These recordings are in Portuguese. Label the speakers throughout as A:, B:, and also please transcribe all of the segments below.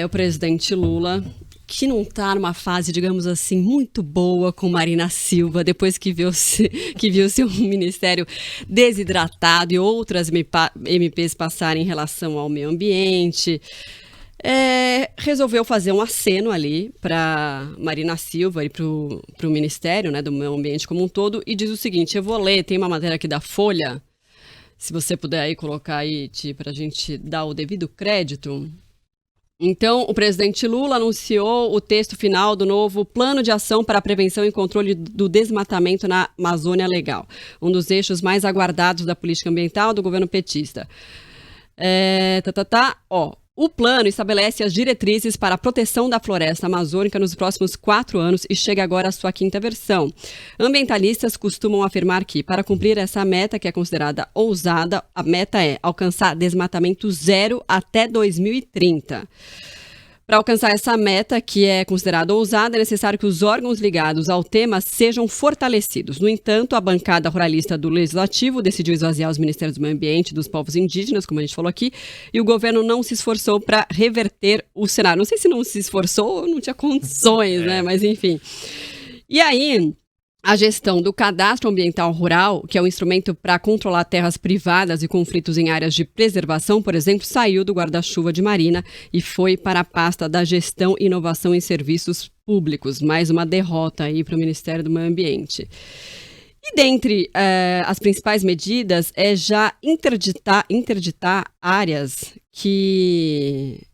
A: o presidente Lula, que não está numa fase, digamos assim, muito boa com Marina Silva, depois que viu seu ministério desidratado e outras MPs passarem em relação ao meio ambiente, resolveu fazer um aceno ali para Marina Silva e para o Ministério, né, do Meio Ambiente como um todo, e diz o seguinte, eu vou ler, tem uma matéria aqui da Folha, se você puder aí colocar aí, para a gente dar o devido crédito. Então, o presidente Lula anunciou o texto final do novo Plano de Ação para a Prevenção e Controle do Desmatamento na Amazônia Legal, um dos eixos mais aguardados da política ambiental do governo petista. O plano estabelece as diretrizes para a proteção da floresta amazônica nos próximos 4 anos e chega agora à sua 5ª versão. Ambientalistas costumam afirmar que, para cumprir essa meta, que é considerada ousada, a meta é alcançar desmatamento zero até 2030. Para alcançar essa meta, que é considerada ousada, é necessário que os órgãos ligados ao tema sejam fortalecidos. No entanto, a bancada ruralista do Legislativo decidiu esvaziar os Ministérios do Meio Ambiente e dos povos indígenas, como a gente falou aqui, e o governo não se esforçou para reverter o cenário. Não sei se não se esforçou ou não tinha condições, né? Mas enfim. E aí, a gestão do Cadastro Ambiental Rural, que é um instrumento para controlar terras privadas e conflitos em áreas de preservação, por exemplo, saiu do guarda-chuva de Marina e foi para a pasta da Gestão e Inovação em Serviços Públicos. Mais uma derrota aí para o Ministério do Meio Ambiente. E dentre as principais medidas é já interditar áreas que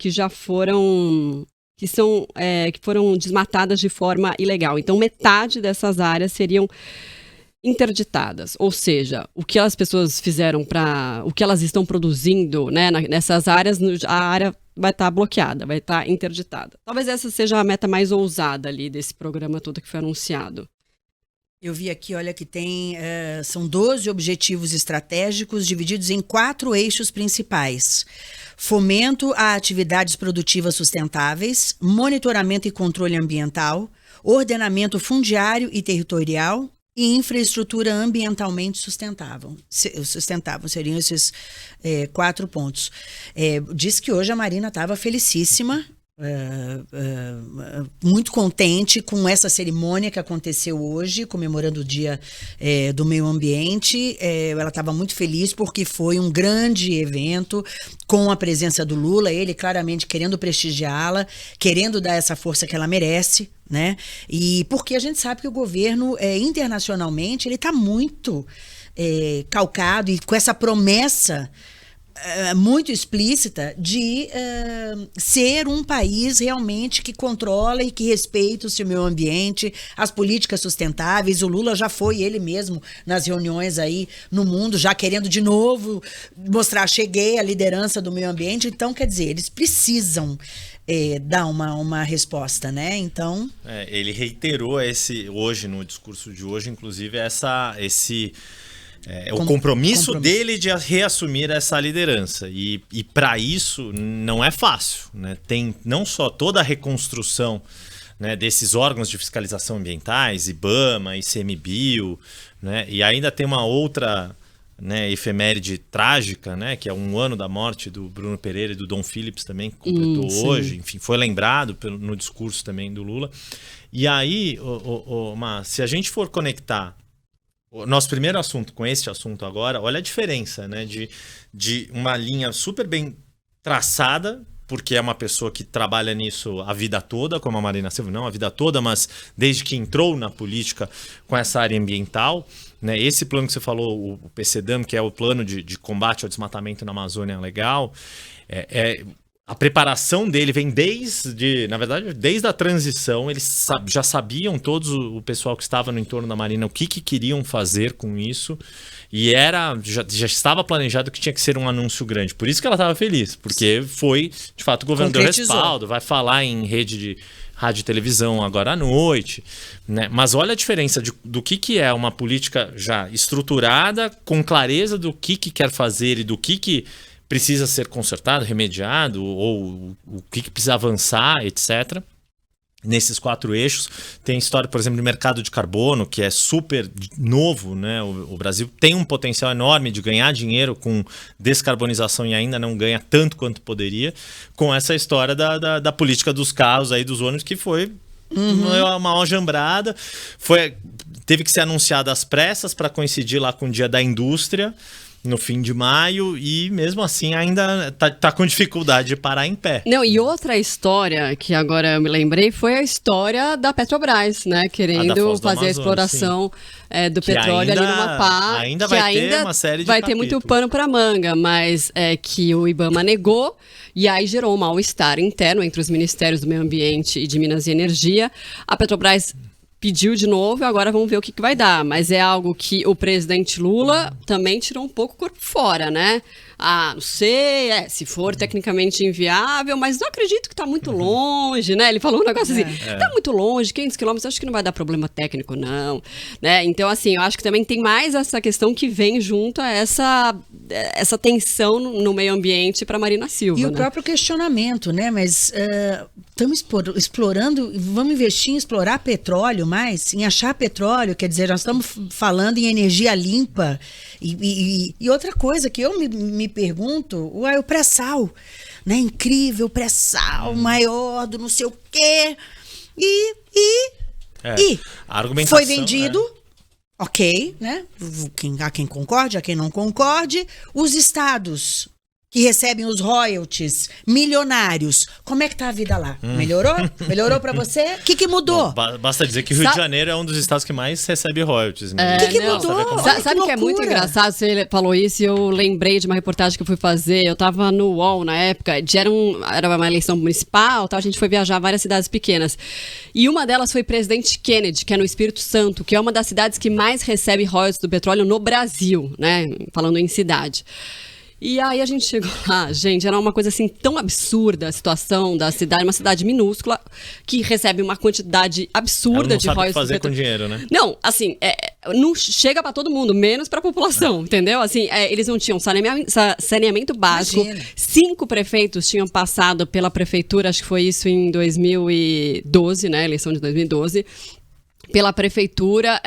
A: já foram que foram desmatadas de forma ilegal. Então, metade dessas áreas seriam interditadas. Ou seja, o que as pessoas fizeram o que elas estão produzindo, né, nessas áreas, a área vai estar bloqueada, vai estar interditada. Talvez essa seja a meta mais ousada ali desse programa todo que foi anunciado.
B: Eu vi aqui, olha, que são 12 objetivos estratégicos divididos em 4 eixos principais. Fomento a atividades produtivas sustentáveis, monitoramento e controle ambiental, ordenamento fundiário e territorial e infraestrutura ambientalmente sustentável. Seriam esses 4 pontos. Diz que hoje a Marina estava felicíssima, muito contente com essa cerimônia que aconteceu hoje, comemorando o Dia do Meio Ambiente. Ela estava muito feliz porque foi um grande evento com a presença do Lula, ele claramente querendo prestigiá-la, querendo dar essa força que ela merece, né? E porque a gente sabe que o governo internacionalmente ele está muito calcado e com essa promessa muito explícita de ser um país realmente que controla e que respeita o seu meio ambiente, as políticas sustentáveis. O Lula já foi ele mesmo nas reuniões aí no mundo, já querendo de novo mostrar, cheguei à liderança do meio ambiente. Então, quer dizer, eles precisam dar uma resposta, né? Então...
C: ele reiterou hoje, no discurso de hoje, inclusive, o compromisso dele de reassumir essa liderança. E para isso não é fácil, né? Tem não só toda a reconstrução, né, desses órgãos de fiscalização ambientais, IBAMA, ICMBio, né? E ainda tem uma outra, né, efeméride trágica, né, que é 1 ano da morte do Bruno Pereira e do Dom Phillips também, que completou hoje. Enfim, foi lembrado no discurso também do Lula. E aí, se a gente for conectar o nosso primeiro assunto com este assunto agora, olha a diferença, né, de uma linha super bem traçada, porque é uma pessoa que trabalha nisso a vida toda, como a Marina Silva, não a vida toda, mas desde que entrou na política com essa área ambiental, né, esse plano que você falou, o PCDAM, que é o plano de combate ao desmatamento na Amazônia Legal, a preparação dele vem desde a transição. Eles já sabiam, todos o pessoal que estava no entorno da Marina, o que queriam fazer com isso. E já estava planejado que tinha que ser um anúncio grande. Por isso que ela estava feliz, porque foi, de fato, o governo deu respaldo, vai falar em rede de rádio e televisão agora à noite, né? Mas olha a diferença do que é uma política já estruturada, com clareza do que quer fazer e do que precisa ser consertado, remediado, ou o que precisa avançar, etc. nesses 4 eixos. Tem história, por exemplo, de mercado de carbono, que é super novo, né? O Brasil tem um potencial enorme de ganhar dinheiro com descarbonização e ainda não ganha tanto quanto poderia, com essa história da política dos carros aí, dos ônibus, que foi uma algembrada. Teve que ser anunciada às pressas para coincidir lá com o Dia da Indústria, no fim de maio, e mesmo assim ainda tá com dificuldade de parar em pé.
A: Não, e outra história que agora eu me lembrei foi a história da Petrobras, né? Querendo fazer a exploração do petróleo ali no Amapá.
C: Ainda vai ter uma série de
A: vai ter muito pano para manga, mas que o IBAMA negou, e aí gerou um mal-estar interno entre os ministérios do Meio Ambiente e de Minas e Energia. A Petrobras pediu de novo, agora vamos ver o que vai dar. Mas é algo que o presidente Lula também tirou um pouco o corpo fora, né? Ah, não sei, se for tecnicamente inviável, mas não acredito que está muito longe, né? Ele falou um negócio assim, está muito longe, 500 quilômetros, acho que não vai dar problema técnico, não. Né? Então, assim, eu acho que também tem mais essa questão que vem junto a essa tensão no meio ambiente para Marina Silva.
B: E o próprio questionamento, né? Mas estamos explorando, vamos investir em explorar petróleo mais, em achar petróleo, quer dizer, nós estamos falando em energia limpa. E outra coisa que eu me pergunto, o pré-sal, né? Incrível, pré-sal maior do não sei o quê.
C: A argumentação,
B: foi vendido, ok, né? Há quem concorde, há quem não concorde. Os estados que recebem os royalties milionários, como é que tá a vida lá? Melhorou? Melhorou pra você? O que mudou?
C: Bom, basta dizer que o Rio de Janeiro é um dos estados que mais recebe royalties. Né?
B: O que mudou?
A: Sabe que é muito engraçado? Você falou isso e eu lembrei de uma reportagem que eu fui fazer. Eu tava no UOL na época, era uma eleição municipal, a gente foi viajar a várias cidades pequenas. E uma delas foi Presidente Kennedy, que é no Espírito Santo, que é uma das cidades que mais recebe royalties do petróleo no Brasil, né? Falando em cidade. E aí a gente chegou lá, gente, era uma coisa assim tão absurda a situação da cidade, uma cidade minúscula que recebe uma quantidade absurda de royalties.
C: Ela não sabe o que fazer com dinheiro, né?
A: Não, assim, não chega pra todo mundo, menos pra população, entendeu? Assim, eles não tinham saneamento básico. Imagina. 5 prefeitos tinham passado pela prefeitura, acho que foi isso em 2012, né, eleição de 2012, pela prefeitura,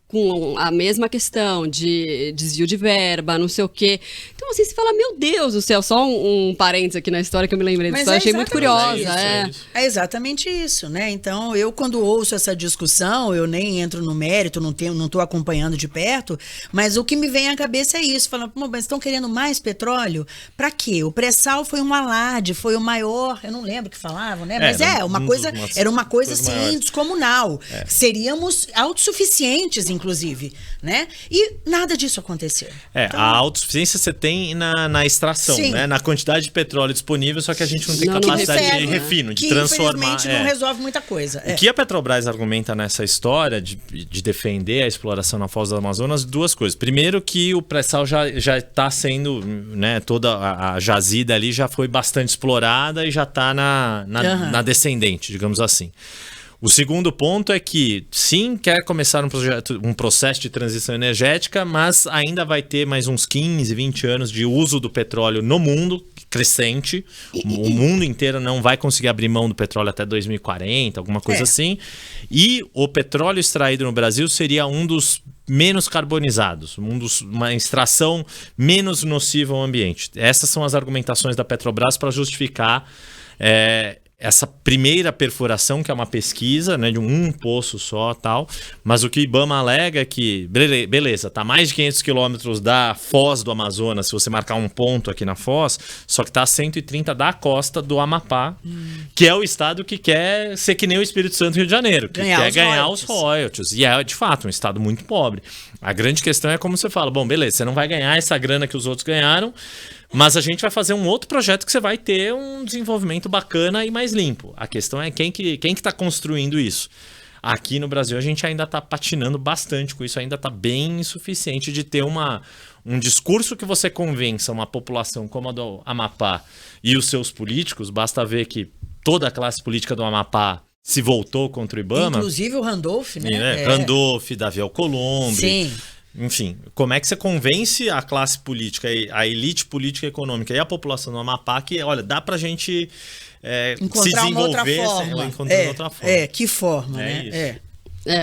A: com a mesma questão de desvio de verba, não sei o quê. Então, assim, você fala, meu Deus do céu, só um parênteses aqui na história que eu me lembrei disso, eu achei muito curiosa.
B: É exatamente isso, né? Então, eu quando ouço essa discussão, eu nem entro no mérito, não estou acompanhando de perto, mas o que me vem à cabeça é isso, falando, mas estão querendo mais petróleo? Para quê? O pré-sal foi um alarde, foi o maior, eu não lembro o que falavam, né? Mas era uma coisa assim, maiores. Descomunal. Seríamos autossuficientes, inclusive, né? E nada disso aconteceu.
C: Então, a autossuficiência você tem na extração, sim, né? Na quantidade de petróleo disponível, só que a gente não tem capacidade de refino, de transformar.
B: Infelizmente não resolve muita coisa.
C: O que a Petrobras argumenta nessa história de defender a exploração na Foz do Amazonas, 2 coisas. Primeiro que o pré-sal já está sendo, né, toda a jazida ali já foi bastante explorada e já está na descendente, digamos assim. O segundo ponto é que, sim, quer começar um processo de transição energética, mas ainda vai ter mais uns 15, 20 anos de uso do petróleo no mundo, crescente. O mundo inteiro não vai conseguir abrir mão do petróleo até 2040, alguma coisa assim. E o petróleo extraído no Brasil seria um dos menos carbonizados, uma extração menos nociva ao ambiente. Essas são as argumentações da Petrobras para justificar essa primeira perfuração, que é uma pesquisa, né, de um poço só, tal, mas o que o IBAMA alega é que, beleza, tá mais de 500 quilômetros da Foz do Amazonas, se você marcar um ponto aqui na Foz, só que tá a 130 da costa do Amapá, que é o estado que quer ser que nem o Espírito Santo e Rio de Janeiro, que quer ganhar os royalties, e é de fato um estado muito pobre. A grande questão é como você fala, bom, beleza, você não vai ganhar essa grana que os outros ganharam, mas a gente vai fazer um outro projeto que você vai ter um desenvolvimento bacana e mais limpo. A questão é quem que está construindo isso. Aqui no Brasil a gente ainda está patinando bastante com isso, ainda está bem insuficiente de ter um discurso que você convença uma população como a do Amapá e os seus políticos. Basta ver que toda a classe política do Amapá se voltou contra o IBAMA.
B: Inclusive o Randolph, né?
C: Randolph, Davi Alcolumbre.
B: Sim.
C: Enfim, como é que você convence a classe política, a elite política e econômica e a população do Amapá que, olha, dá pra gente
B: encontrar
C: se
B: uma outra
C: desenvolver
B: forma.
C: encontrando outra forma.
B: Que forma, né?
C: Isso.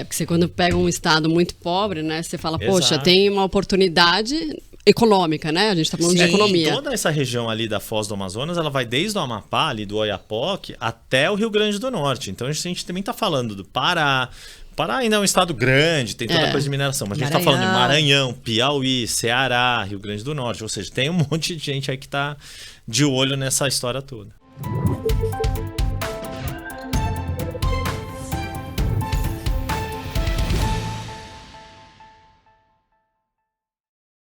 A: Porque você quando pega um estado muito pobre, né, você fala, poxa,
C: Exato.
A: tem uma oportunidade econômica, né? A gente está falando de
B: Sim.
A: economia.
C: Toda essa região ali da Foz do Amazonas, ela vai desde o Amapá, ali do Oiapoque, até o Rio Grande do Norte. Então a gente também está falando do Pará. Pará ainda é um estado grande, tem toda a coisa de mineração. Mas a gente está falando de Maranhão, Piauí, Ceará, Rio Grande do Norte. Ou seja, tem um monte de gente aí que está de olho nessa história toda.